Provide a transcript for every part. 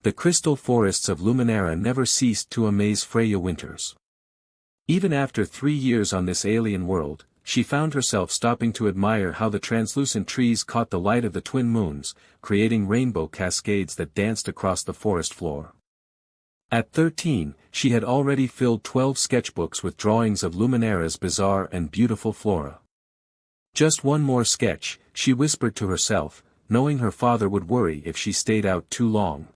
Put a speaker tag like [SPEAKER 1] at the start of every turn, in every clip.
[SPEAKER 1] The crystal forests of Luminara never ceased to amaze Freya Winters. Even after 3 years on this alien world, she found herself stopping to admire how the translucent trees caught the light of the twin moons, creating rainbow cascades that danced across the forest floor. At 13, she had already filled 12 sketchbooks with drawings of Luminara's bizarre and beautiful flora. Just one more sketch, she whispered to herself, knowing her father would worry if she stayed out too long.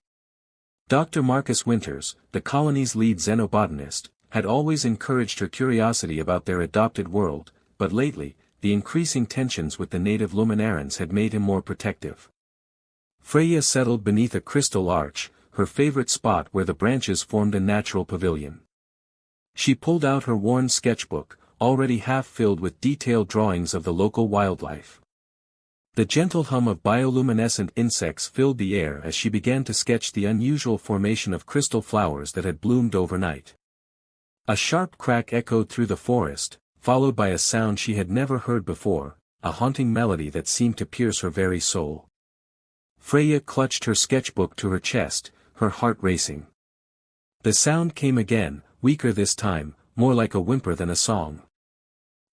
[SPEAKER 1] Dr. Marcus Winters, the colony's lead xenobotanist, had always encouraged her curiosity about their adopted world, but lately, the increasing tensions with the native Luminarans had made him more protective. Freya settled beneath a crystal arch, her favorite spot where the branches formed a natural pavilion. She pulled out her worn sketchbook, already half filled with detailed drawings of the local wildlife. The gentle hum of bioluminescent insects filled the air as she began to sketch the unusual formation of crystal flowers that had bloomed overnight. A sharp crack echoed through the forest, followed by a sound she had never heard before, a haunting melody that seemed to pierce her very soul. Freya clutched her sketchbook to her chest, her heart racing. The sound came again, weaker this time, more like a whimper than a song.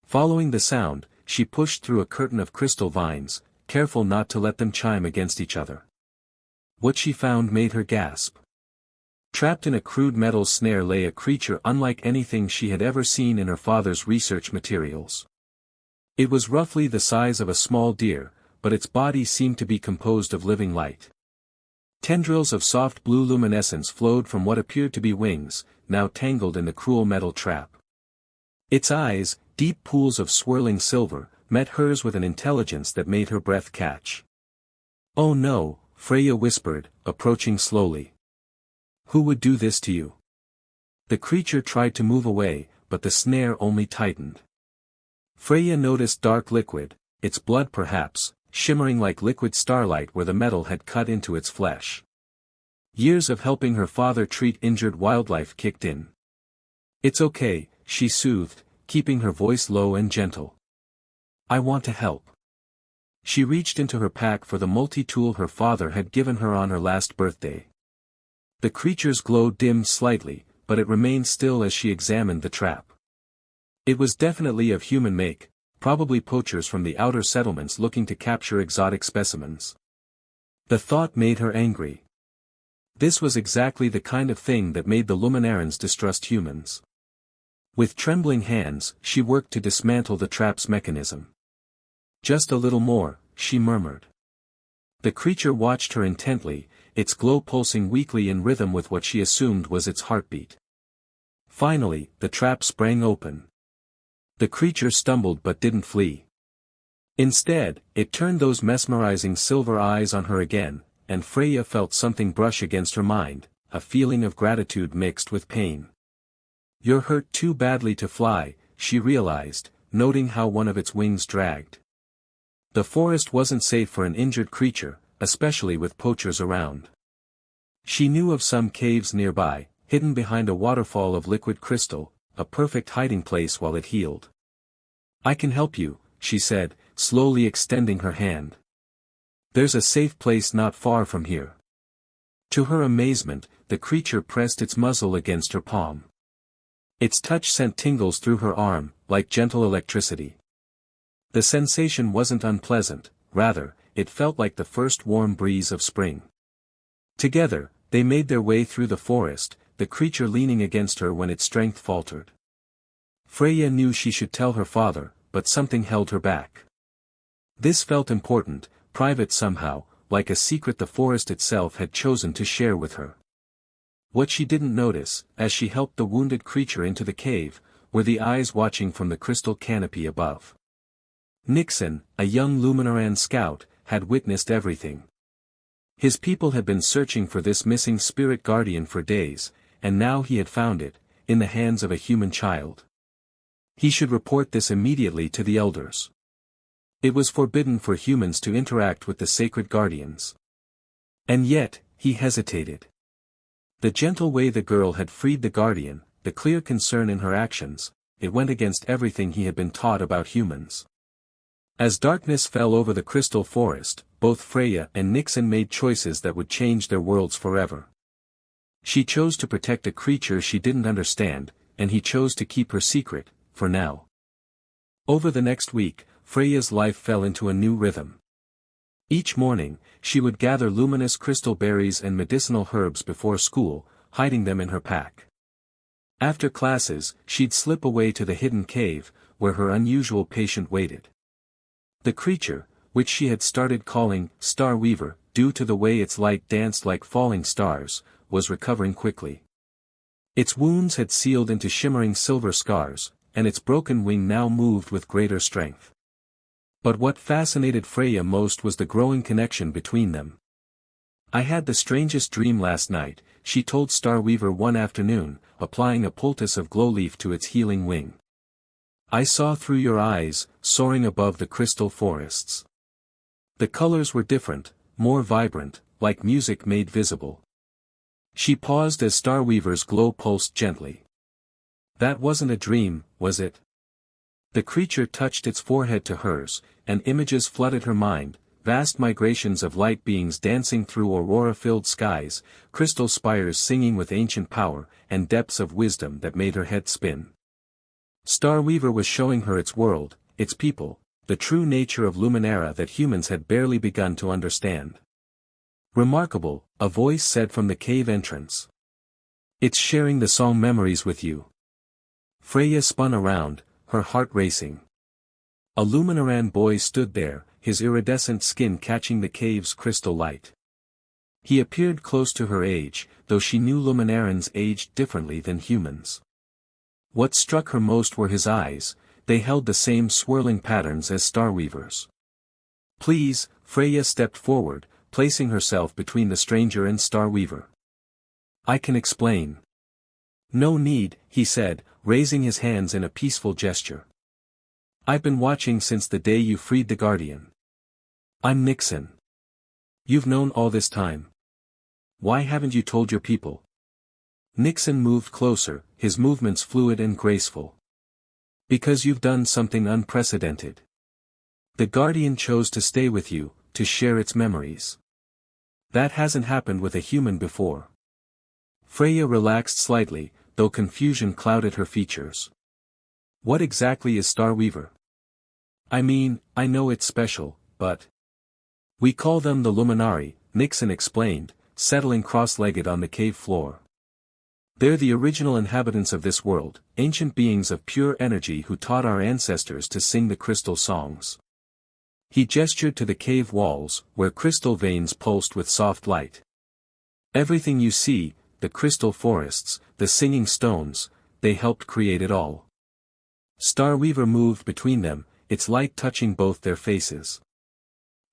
[SPEAKER 1] Following the sound, she pushed through a curtain of crystal vines, careful not to let them chime against each other. What she found made her gasp. Trapped in a crude metal snare lay a creature unlike anything she had ever seen in her father's research materials. It was roughly the size of a small deer, but its body seemed to be composed of living light. Tendrils of soft blue luminescence flowed from what appeared to be wings, now tangled in the cruel metal trap. Its eyes, deep pools of swirling silver, met hers with an intelligence that made her breath catch. "Oh no," Freya whispered, approaching slowly. "Who would do this to you?" The creature tried to move away, but the snare only tightened. Freya noticed dark liquid, its blood perhaps, shimmering like liquid starlight where the metal had cut into its flesh. Years of helping her father treat injured wildlife kicked in. "It's okay," she soothed, keeping her voice low and gentle. "I want to help." She reached into her pack for the multi-tool her father had given her on her last birthday. The creature's glow dimmed slightly, but it remained still as she examined the trap. It was definitely of human make, probably poachers from the outer settlements looking to capture exotic specimens. The thought made her angry. This was exactly the kind of thing that made the Luminarans distrust humans. With trembling hands, she worked to dismantle the trap's mechanism. "Just a little more," she murmured. The creature watched her intently, its glow pulsing weakly in rhythm with what she assumed was its heartbeat. Finally, the trap sprang open. The creature stumbled but didn't flee. Instead, it turned those mesmerizing silver eyes on her again, and Freya felt something brush against her mind, a feeling of gratitude mixed with pain. "You're hurt too badly to fly," she realized, noting how one of its wings dragged. The forest wasn't safe for an injured creature, especially with poachers around. She knew of some caves nearby, hidden behind a waterfall of liquid crystal, a perfect hiding place while it healed. "I can help you," she said, slowly extending her hand. "There's a safe place not far from here." To her amazement, the creature pressed its muzzle against her palm. Its touch sent tingles through her arm, like gentle electricity. The sensation wasn't unpleasant, rather, it felt like the first warm breeze of spring. Together, they made their way through the forest, the creature leaning against her when its strength faltered. Freya knew she should tell her father, but something held her back. This felt important, private somehow, like a secret the forest itself had chosen to share with her. What she didn't notice, as she helped the wounded creature into the cave, were the eyes watching from the crystal canopy above. Nixon, a young Luminaran scout, had witnessed everything. His people had been searching for this missing spirit guardian for days, and now he had found it, in the hands of a human child. He should report this immediately to the elders. It was forbidden for humans to interact with the sacred guardians. And yet, he hesitated. The gentle way the girl had freed the guardian, the clear concern in her actions, it went against everything he had been taught about humans. As darkness fell over the crystal forest, both Freya and Nixon made choices that would change their worlds forever. She chose to protect a creature she didn't understand, and he chose to keep her secret, for now. Over the next week, Freya's life fell into a new rhythm. Each morning, she would gather luminous crystal berries and medicinal herbs before school, hiding them in her pack. After classes, she'd slip away to the hidden cave, where her unusual patient waited. The creature, which she had started calling Star Weaver, due to the way its light danced like falling stars, was recovering quickly. Its wounds had sealed into shimmering silver scars, and its broken wing now moved with greater strength. But what fascinated Freya most was the growing connection between them. "I had the strangest dream last night," she told Starweaver one afternoon, applying a poultice of glowleaf to its healing wing. "I saw through your eyes, soaring above the crystal forests. The colors were different, more vibrant, like music made visible." She paused as Starweaver's glow pulsed gently. "That wasn't a dream, was it?" The creature touched its forehead to hers, and images flooded her mind, vast migrations of light beings dancing through aurora-filled skies, crystal spires singing with ancient power, and depths of wisdom that made her head spin. Starweaver was showing her its world, its people, the true nature of Luminara that humans had barely begun to understand. "Remarkable," a voice said from the cave entrance. "It's sharing the song memories with you." Freya spun around, her heart racing. A Luminaran boy stood there, his iridescent skin catching the cave's crystal light. He appeared close to her age, though she knew Luminarans aged differently than humans. What struck her most were his eyes, they held the same swirling patterns as Starweaver's. "Please," Freya stepped forward, placing herself between the stranger and Starweaver. "I can explain." "No need," he said, raising his hands in a peaceful gesture. "I've been watching since the day you freed the Guardian. I'm Nixon. You've known all this time. Why haven't you told your people?" Nixon moved closer, his movements fluid and graceful. "Because you've done something unprecedented. The Guardian chose to stay with you, to share its memories. That hasn't happened with a human before." Freya relaxed slightly, though confusion clouded her features. "What exactly is Starweaver?" "I mean, I know it's special, but..." "We call them the Luminari," Nixon explained, settling cross-legged on the cave floor. "They're the original inhabitants of this world, ancient beings of pure energy who taught our ancestors to sing the crystal songs." He gestured to the cave walls, where crystal veins pulsed with soft light. "Everything you see, the crystal forests, the singing stones, they helped create it all." Starweaver moved between them, its light touching both their faces.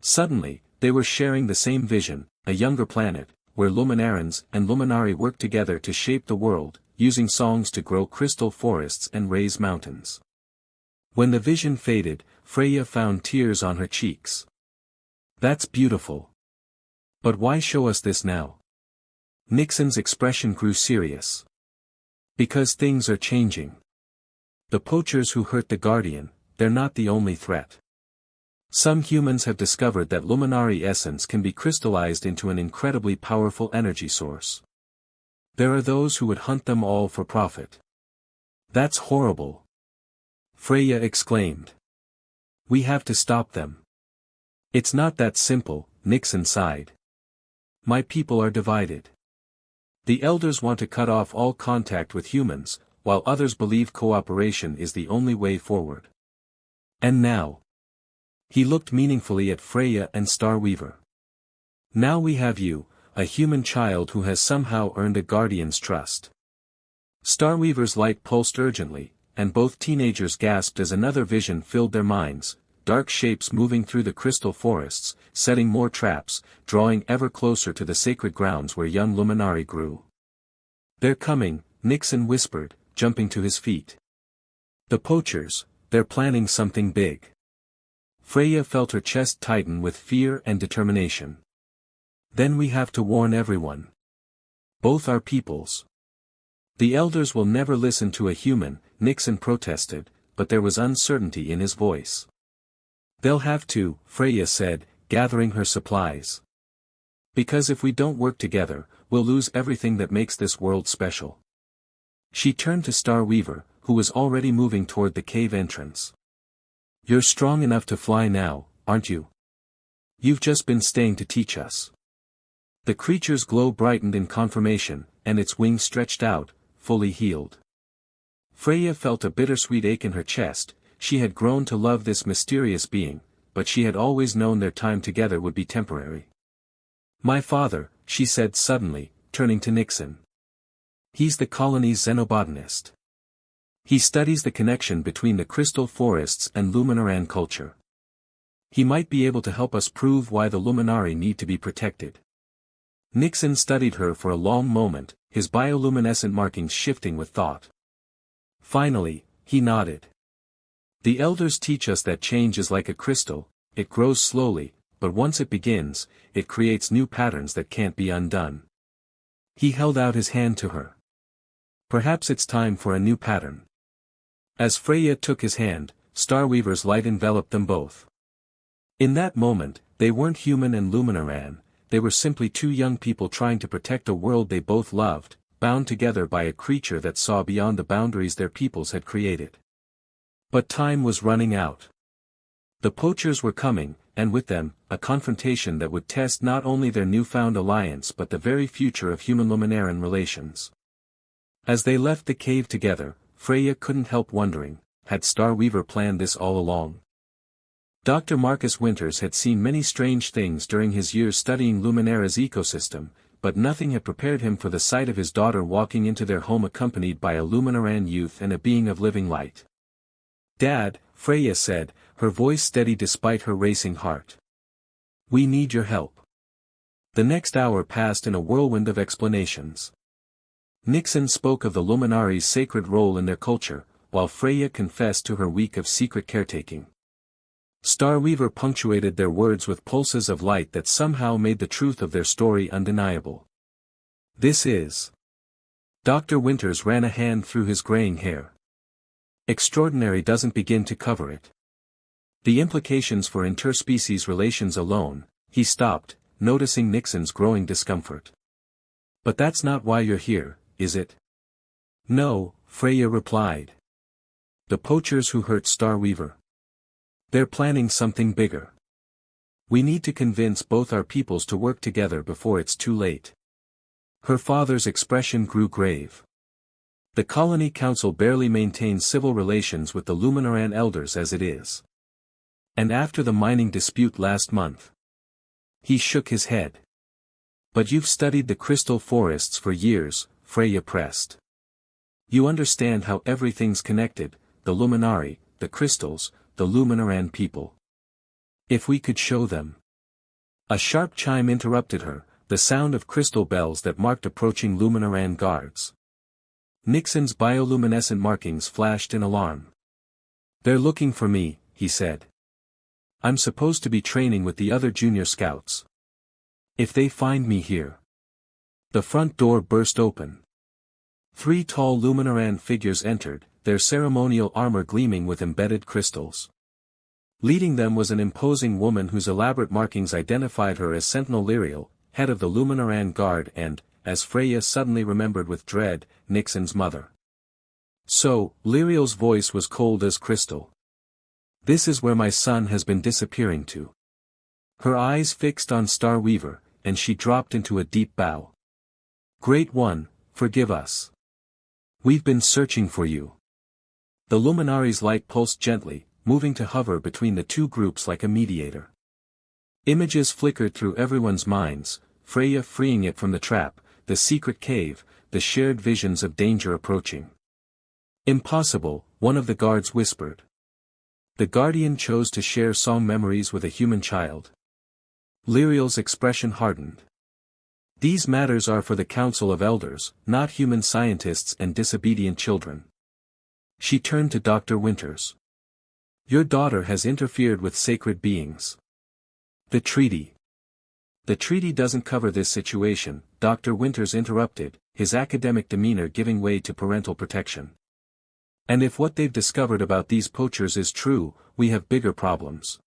[SPEAKER 1] Suddenly, they were sharing the same vision, a younger planet, where Luminarans and Luminari worked together to shape the world, using songs to grow crystal forests and raise mountains. When the vision faded, Freya found tears on her cheeks. "That's beautiful. But why show us this now?" Nixon's expression grew serious. "Because things are changing. The poachers who hurt the Guardian, they're not the only threat. Some humans have discovered that Luminari essence can be crystallized into an incredibly powerful energy source. There are those who would hunt them all for profit." "That's horrible," Freya exclaimed. "We have to stop them." "It's not that simple," Nixon sighed. "My people are divided. The elders want to cut off all contact with humans, while others believe cooperation is the only way forward. And now..." He looked meaningfully at Freya and Starweaver. "Now we have you, a human child who has somehow earned a Guardian's trust." Starweaver's light pulsed urgently, and both teenagers gasped as another vision filled their minds, dark shapes moving through the crystal forests, setting more traps, drawing ever closer to the sacred grounds where young Luminari grew. "They're coming," Nixon whispered, jumping to his feet. "The poachers, they're planning something big." Freya felt her chest tighten with fear and determination. "Then we have to warn everyone. Both our peoples." "The elders will never listen to a human," Nixon protested, but there was uncertainty in his voice. "They'll have to," Freya said, gathering her supplies. "Because if we don't work together, we'll lose everything that makes this world special. She turned to Star Weaver, who was already moving toward the cave entrance. You're strong enough to fly now, aren't you? You've just been staying to teach us. The creature's glow brightened in confirmation, and its wings stretched out, fully healed. Freya felt a bittersweet ache in her chest. She had grown to love this mysterious being, but she had always known their time together would be temporary. My father, she said suddenly, turning to Nixon. He's the colony's xenobotanist. He studies the connection between the crystal forests and Luminaran culture. He might be able to help us prove why the Luminari need to be protected. Nixon studied her for a long moment, his bioluminescent markings shifting with thought. Finally, he nodded. The elders teach us that change is like a crystal, it grows slowly, but once it begins, it creates new patterns that can't be undone. He held out his hand to her. Perhaps it's time for a new pattern. As Freya took his hand, Starweaver's light enveloped them both. In that moment, they weren't human and Luminaran, they were simply two young people trying to protect a world they both loved, bound together by a creature that saw beyond the boundaries their peoples had created. But time was running out. The Poachers were coming, and with them, a confrontation that would test not only their newfound alliance but the very future of human-Luminaran relations. As they left the cave together, Freya couldn't help wondering, had Starweaver planned this all along? Dr. Marcus Winters had seen many strange things during his years studying Luminara's ecosystem, but nothing had prepared him for the sight of his daughter walking into their home accompanied by a Luminaran youth and a being of living light. Dad, Freya said, her voice steady despite her racing heart. We need your help. The next hour passed in a whirlwind of explanations. Nixon spoke of the Luminari's sacred role in their culture, while Freya confessed to her week of secret caretaking. Starweaver punctuated their words with pulses of light that somehow made the truth of their story undeniable. This is. Dr. Winters ran a hand through his graying hair. Extraordinary doesn't begin to cover it. The implications for interspecies relations alone, he stopped, noticing Nixon's growing discomfort. But that's not why you're here, is it? No, Freya replied. The Poachers who hurt Starweaver. They're planning something bigger. We need to convince both our peoples to work together before it's too late. Her father's expression grew grave. The Colony Council barely maintains civil relations with the Luminaran elders as it is. And after the mining dispute last month. He shook his head. But you've studied the crystal forests for years, Freya pressed. You understand how everything's connected, the Luminari, the crystals, the Luminaran people. If we could show them. A sharp chime interrupted her, the sound of crystal bells that marked approaching Luminaran guards. Nixon's bioluminescent markings flashed in alarm. They're looking for me, he said. I'm supposed to be training with the other junior scouts. If they find me here. The front door burst open. 3 tall Luminaran figures entered, their ceremonial armor gleaming with embedded crystals. Leading them was an imposing woman whose elaborate markings identified her as Sentinel Lyriel, head of the Luminaran Guard and, as Freya suddenly remembered with dread, Nixon's mother. So, Lyriel's voice was cold as crystal. This is where my son has been disappearing to. Her eyes fixed on Starweaver, and she dropped into a deep bow. Great One, forgive us. We've been searching for you. The Luminari's light pulsed gently, moving to hover between the two groups like a mediator. Images flickered through everyone's minds, Freya freeing it from the trap, the secret cave, the shared visions of danger approaching. Impossible, one of the guards whispered. The Guardian chose to share song memories with a human child. Lyriel's expression hardened. These matters are for the Council of Elders, not human scientists and disobedient children. She turned to Dr. Winters. Your daughter has interfered with sacred beings. The treaty. The treaty doesn't cover this situation, Dr. Winters interrupted, his academic demeanor giving way to parental protection. And if what they've discovered about these poachers is true, we have bigger problems.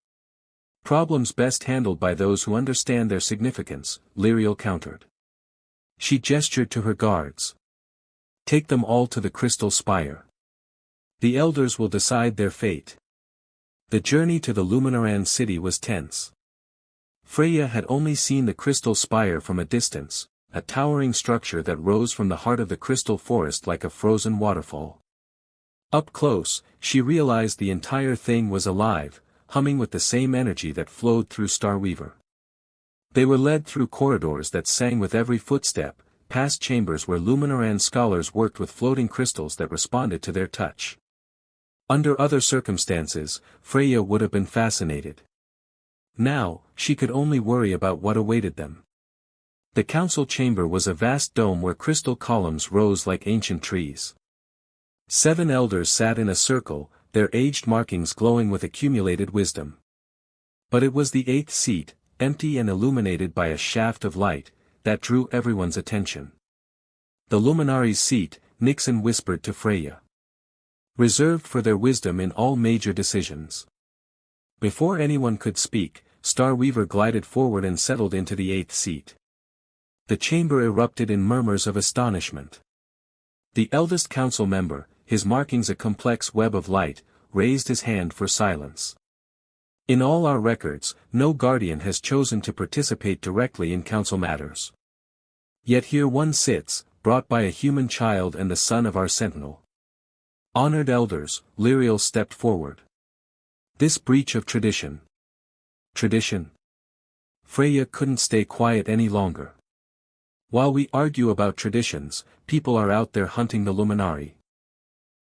[SPEAKER 1] Problems best handled by those who understand their significance, Lyriel countered. She gestured to her guards. Take them all to the Crystal Spire. The elders will decide their fate. The journey to the Luminaran city was tense. Freya had only seen the Crystal Spire from a distance, a towering structure that rose from the heart of the crystal forest like a frozen waterfall. Up close, she realized the entire thing was alive, humming with the same energy that flowed through Starweaver. They were led through corridors that sang with every footstep, past chambers where Luminaran scholars worked with floating crystals that responded to their touch. Under other circumstances, Freya would have been fascinated. Now, she could only worry about what awaited them. The council chamber was a vast dome where crystal columns rose like ancient trees. 7 elders sat in a circle, their aged markings glowing with accumulated wisdom. But it was the 8th seat, empty and illuminated by a shaft of light, that drew everyone's attention. The Luminari's seat, Nixon whispered to Freya. Reserved for their wisdom in all major decisions. Before anyone could speak, Starweaver glided forward and settled into the 8th seat. The chamber erupted in murmurs of astonishment. The eldest council member, his markings a complex web of light, raised his hand for silence. In all our records, no guardian has chosen to participate directly in council matters. Yet here one sits, brought by a human child and the son of our sentinel. Honored elders, Lyriel stepped forward. This breach of tradition. Tradition? Freya couldn't stay quiet any longer. While we argue about traditions, people are out there hunting the Luminari.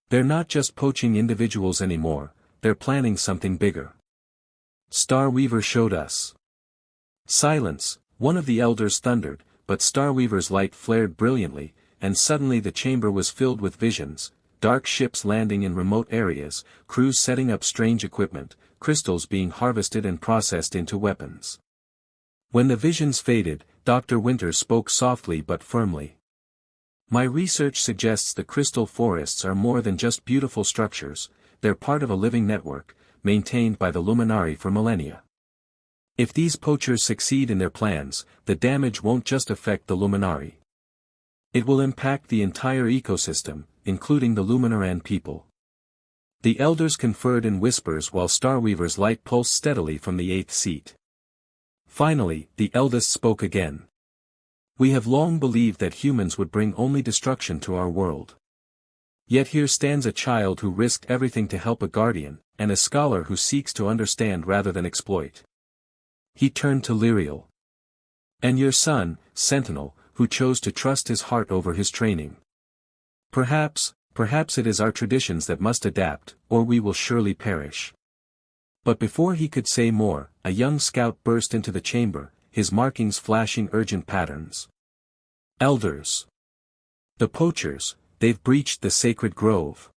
[SPEAKER 1] They're not just poaching individuals anymore, they're planning something bigger. Starweaver showed us. Silence, one of the elders thundered, but Starweaver's light flared brilliantly, and suddenly the chamber was filled with visions, dark ships landing in remote areas, crews setting up strange equipment, crystals being harvested and processed into weapons. When the visions faded, Dr. Winter spoke softly but firmly. My research suggests the crystal forests are more than just beautiful structures, they're part of a living network, maintained by the Luminari for millennia. If these poachers succeed in their plans, the damage won't just affect the Luminari. It will impact the entire ecosystem, including the Luminaran people. The elders conferred in whispers while Starweaver's light pulsed steadily from the 8th seat. Finally, the eldest spoke again. We have long believed that humans would bring only destruction to our world. Yet here stands a child who risked everything to help a guardian, and a scholar who seeks to understand rather than exploit. He turned to Lyriel. And your son, Sentinel, who chose to trust his heart over his training. Perhaps it is our traditions that must adapt, or we will surely perish. But before he could say more, a young scout burst into the chamber, his markings flashing urgent patterns. Elders. The poachers, they've breached the sacred grove.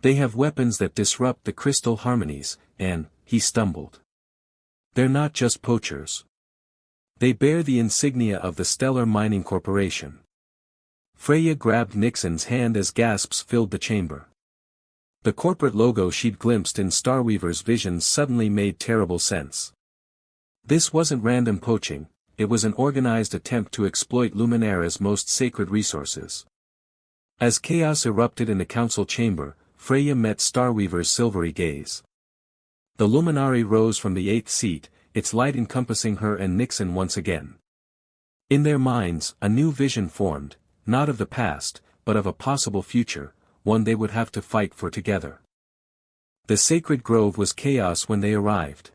[SPEAKER 1] They have weapons that disrupt the crystal harmonies, and, he stumbled. They're not just poachers. They bear the insignia of the Stellar Mining Corporation. Freya grabbed Nixon's hand as gasps filled the chamber. The corporate logo she'd glimpsed in Starweaver's visions suddenly made terrible sense. This wasn't random poaching, it was an organized attempt to exploit Luminara's most sacred resources. As chaos erupted in the council chamber, Freya met Starweaver's silvery gaze. The Luminari rose from the 8th seat, its light encompassing her and Nixon once again. In their minds, a new vision formed, not of the past, but of a possible future, one they would have to fight for together. The sacred grove was chaos when they arrived.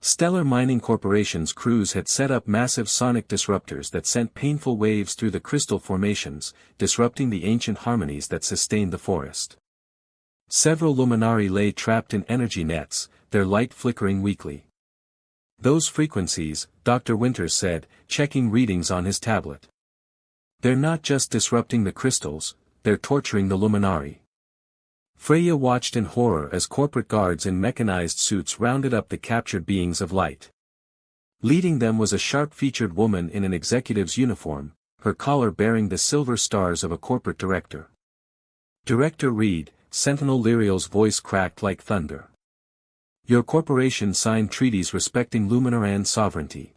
[SPEAKER 1] Stellar Mining Corporation's crews had set up massive sonic disruptors that sent painful waves through the crystal formations, disrupting the ancient harmonies that sustained the forest. Several Luminari lay trapped in energy nets, their light flickering weakly. Those frequencies, Dr. Winters said, checking readings on his tablet. They're not just disrupting the crystals, they're torturing the Luminari. Freya watched in horror as corporate guards in mechanized suits rounded up the captured beings of light. Leading them was a sharp-featured woman in an executive's uniform, her collar bearing the silver stars of a corporate director. Director Reed, Sentinel Lyriel's voice cracked like thunder. Your corporation signed treaties respecting Luminaran sovereignty.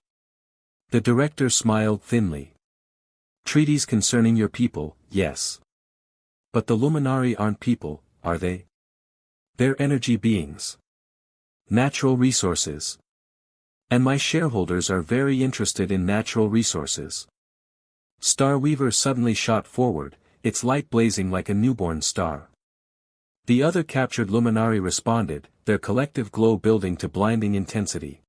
[SPEAKER 1] The director smiled thinly. Treaties concerning your people, yes. But the Luminari aren't people, are they? They're energy beings. Natural resources. And my shareholders are very interested in natural resources. Starweaver suddenly shot forward, its light blazing like a newborn star. The other captured Luminari responded, their collective glow building to blinding intensity.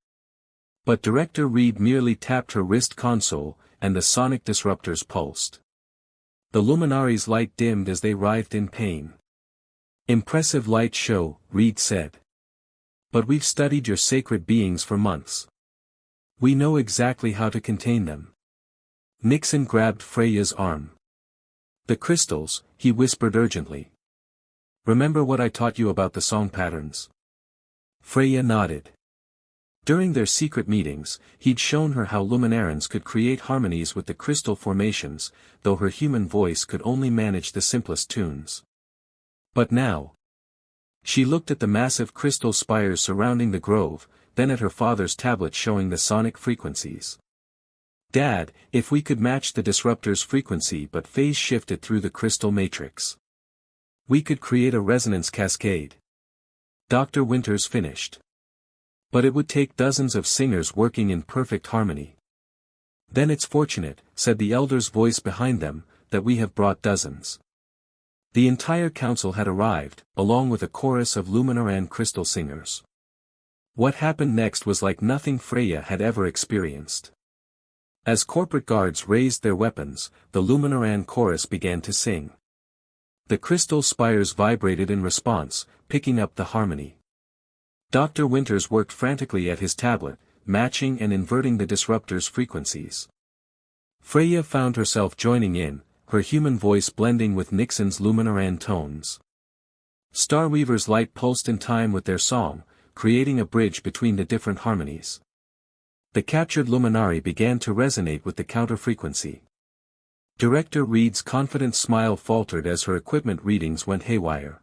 [SPEAKER 1] But Director Reed merely tapped her wrist console, and the sonic disruptors pulsed. The Luminari's light dimmed as they writhed in pain. Impressive light show, Reed said. But we've studied your sacred beings for months. We know exactly how to contain them. Nixon grabbed Freya's arm. The crystals, he whispered urgently. Remember what I taught you about the song patterns? Freya nodded. During their secret meetings, he'd shown her how Luminarans could create harmonies with the crystal formations, though her human voice could only manage the simplest tunes. But now, she looked at the massive crystal spires surrounding the grove, then at her father's tablet showing the sonic frequencies. Dad, if we could match the disruptor's frequency but phase shift it through the crystal matrix, we could create a resonance cascade. Dr. Winters finished. But it would take dozens of singers working in perfect harmony. Then it's fortunate, said the elder's voice behind them, that we have brought dozens. The entire council had arrived, along with a chorus of Luminaran crystal singers. What happened next was like nothing Freya had ever experienced. As corporate guards raised their weapons, the Luminaran chorus began to sing. The crystal spires vibrated in response, picking up the harmony. Dr. Winters worked frantically at his tablet, matching and inverting the disruptor's frequencies. Freya found herself joining in, her human voice blending with Nixon's Luminaran tones. Starweaver's light pulsed in time with their song, creating a bridge between the different harmonies. The captured Luminari began to resonate with the counter-frequency. Director Reed's confident smile faltered as her equipment readings went haywire.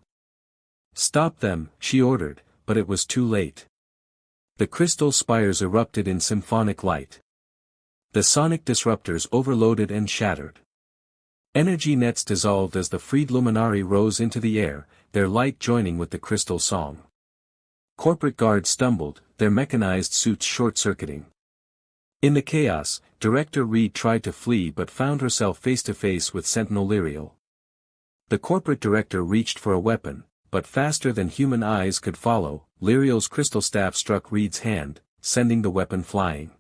[SPEAKER 1] Stop them, she ordered, but it was too late. The crystal spires erupted in symphonic light. The sonic disruptors overloaded and shattered. Energy nets dissolved as the freed Luminari rose into the air, their light joining with the crystal song. Corporate guards stumbled, their mechanized suits short-circuiting. In the chaos, Director Reed tried to flee but found herself face-to-face with Sentinel Lyriel. The corporate director reached for a weapon, but faster than human eyes could follow, Lyriel's crystal staff struck Reed's hand, sending the weapon flying.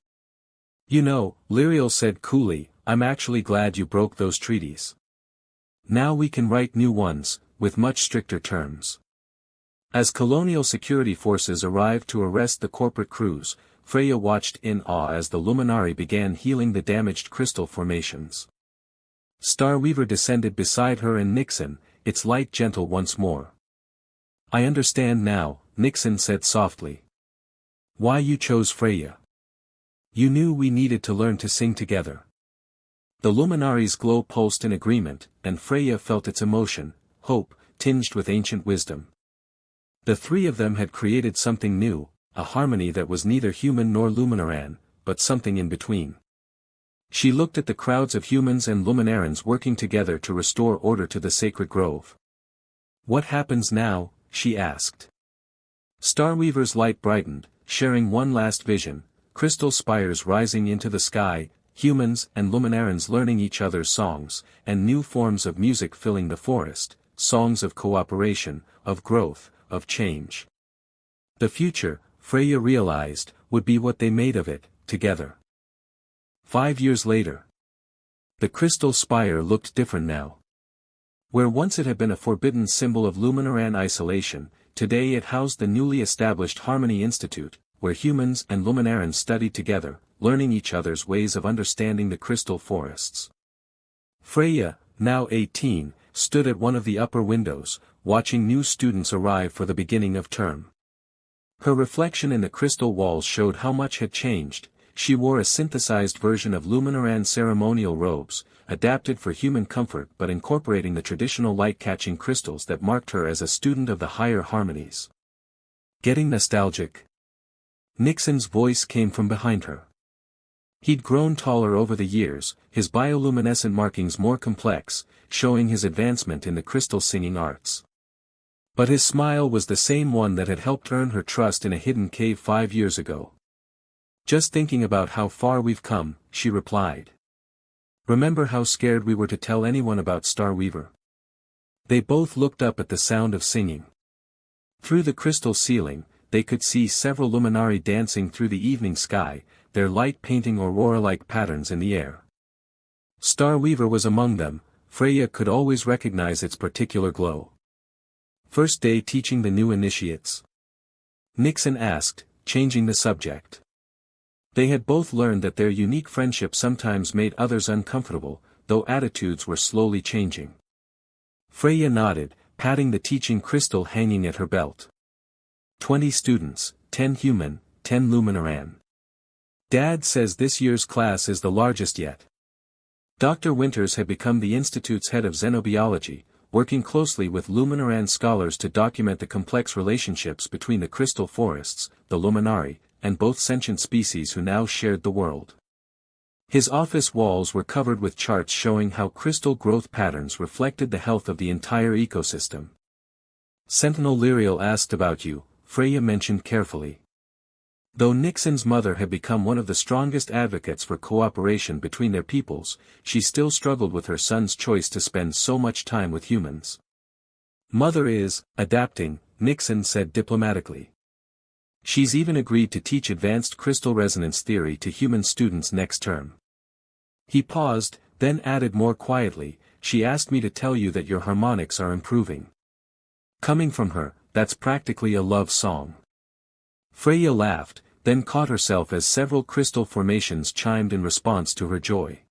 [SPEAKER 1] You know, Lyriel said coolly, I'm actually glad you broke those treaties. Now we can write new ones, with much stricter terms. As colonial security forces arrived to arrest the corporate crews, Freya watched in awe as the Luminari began healing the damaged crystal formations. Starweaver descended beside her and Nixon, its light gentle once more. I understand now, Nixon said softly. Why you chose Freya. You knew we needed to learn to sing together. The Luminari's glow pulsed in agreement, and Freya felt its emotion, hope, tinged with ancient wisdom. The three of them had created something new, a harmony that was neither human nor Luminaran, but something in between. She looked at the crowds of humans and Luminarans working together to restore order to the sacred grove. What happens now? She asked. Starweaver's light brightened, sharing one last vision, crystal spires rising into the sky, humans and Luminarans learning each other's songs, and new forms of music filling the forest, songs of cooperation, of growth, of change. The future, Freya realized, would be what they made of it, together. 5 years later. The crystal spire looked different now. Where once it had been a forbidden symbol of Luminaran isolation, today it housed the newly established Harmony Institute, where humans and Luminarans studied together, learning each other's ways of understanding the crystal forests. Freya, now 18, stood at one of the upper windows, watching new students arrive for the beginning of term. Her reflection in the crystal walls showed how much had changed. She wore a synthesized version of Luminaran ceremonial robes, adapted for human comfort but incorporating the traditional light-catching crystals that marked her as a student of the higher harmonies. Getting nostalgic? Nixon's voice came from behind her. He'd grown taller over the years, his bioluminescent markings more complex, showing his advancement in the crystal singing arts. But his smile was the same one that had helped earn her trust in a hidden cave 5 years ago. "Just thinking about how far we've come," she replied. "Remember how scared we were to tell anyone about Starweaver?" They both looked up at the sound of singing. Through the crystal ceiling, they could see several luminari dancing through the evening sky, their light painting aurora-like patterns in the air. Starweaver was among them. Freya could always recognize its particular glow. "First day teaching the new initiates?" Nixon asked, changing the subject. They had both learned that their unique friendship sometimes made others uncomfortable, though attitudes were slowly changing. Freya nodded, patting the teaching crystal hanging at her belt. 20 students, 10 human, 10 Luminaran. Dad says this year's class is the largest yet. Dr. Winters had become the Institute's head of xenobiology, working closely with Luminaran scholars to document the complex relationships between the crystal forests, the Luminari, and both sentient species who now shared the world. His office walls were covered with charts showing how crystal growth patterns reflected the health of the entire ecosystem. "Sentinel Lyriel asked about you," Freya mentioned carefully. Though Nixon's mother had become one of the strongest advocates for cooperation between their peoples, she still struggled with her son's choice to spend so much time with humans. "Mother is adapting," Nixon said diplomatically. "She's even agreed to teach advanced crystal resonance theory to human students next term." He paused, then added more quietly, "She asked me to tell you that your harmonics are improving." Coming from her, that's practically a love song. Freya laughed, then caught herself as several crystal formations chimed in response to her joy.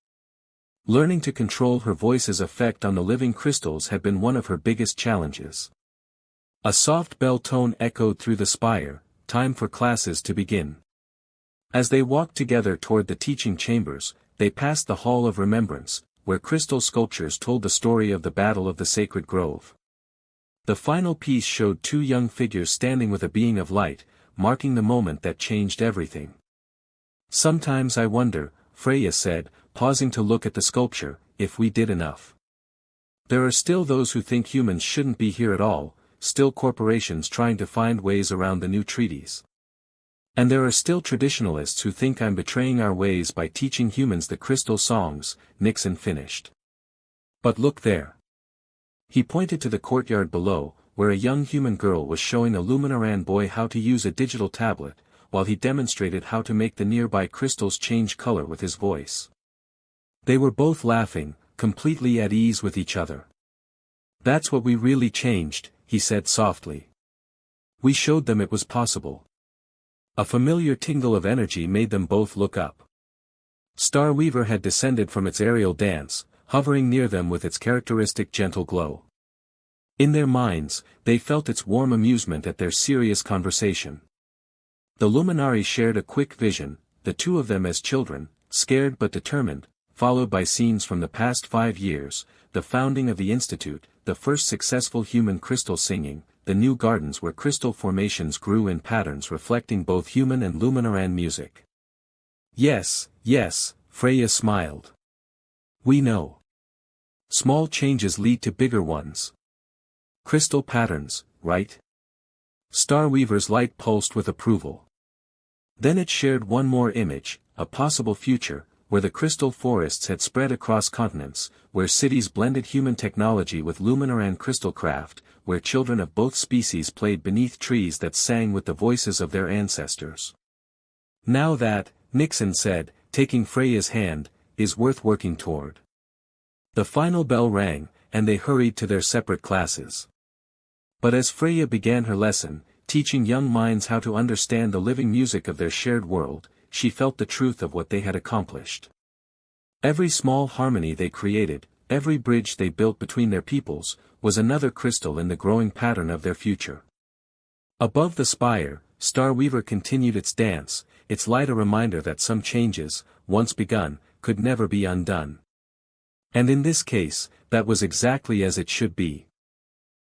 [SPEAKER 1] Learning to control her voice's effect on the living crystals had been one of her biggest challenges. A soft bell tone echoed through the spire, time for classes to begin. As they walked together toward the teaching chambers, they passed the Hall of Remembrance, where crystal sculptures told the story of the Battle of the Sacred Grove. The final piece showed 2 young figures standing with a being of light, marking the moment that changed everything. "Sometimes I wonder," Freya said, pausing to look at the sculpture, "if we did enough. There are still those who think humans shouldn't be here at all, still corporations trying to find ways around the new treaties. And there are still traditionalists who think I'm betraying our ways by teaching humans the crystal songs," Nixon finished. "But look there." He pointed to the courtyard below, where a young human girl was showing a Luminaran boy how to use a digital tablet, while he demonstrated how to make the nearby crystals change color with his voice. They were both laughing, completely at ease with each other. "That's what we really changed," he said softly. "We showed them it was possible." A familiar tingle of energy made them both look up. Starweaver had descended from its aerial dance, hovering near them with its characteristic gentle glow. In their minds, they felt its warm amusement at their serious conversation. The Luminari shared a quick vision, the 2 of them as children, scared but determined, followed by scenes from the past 5 years, the founding of the Institute, the first successful human crystal singing, the new gardens where crystal formations grew in patterns reflecting both human and Luminaran music. Yes, Freya smiled. "We know. Small changes lead to bigger ones. Crystal patterns, right?" Starweaver's light pulsed with approval. Then it shared one more image, a possible future, where the crystal forests had spread across continents, where cities blended human technology with Luminaran crystalcraft, where children of both species played beneath trees that sang with the voices of their ancestors. "Now that," Nixon said, taking Freya's hand, "is worth working toward." The final bell rang, and they hurried to their separate classes. But as Freya began her lesson, teaching young minds how to understand the living music of their shared world, she felt the truth of what they had accomplished. Every small harmony they created, every bridge they built between their peoples, was another crystal in the growing pattern of their future. Above the spire, Starweaver continued its dance, its light a reminder that some changes, once begun, could never be undone. And in this case, that was exactly as it should be.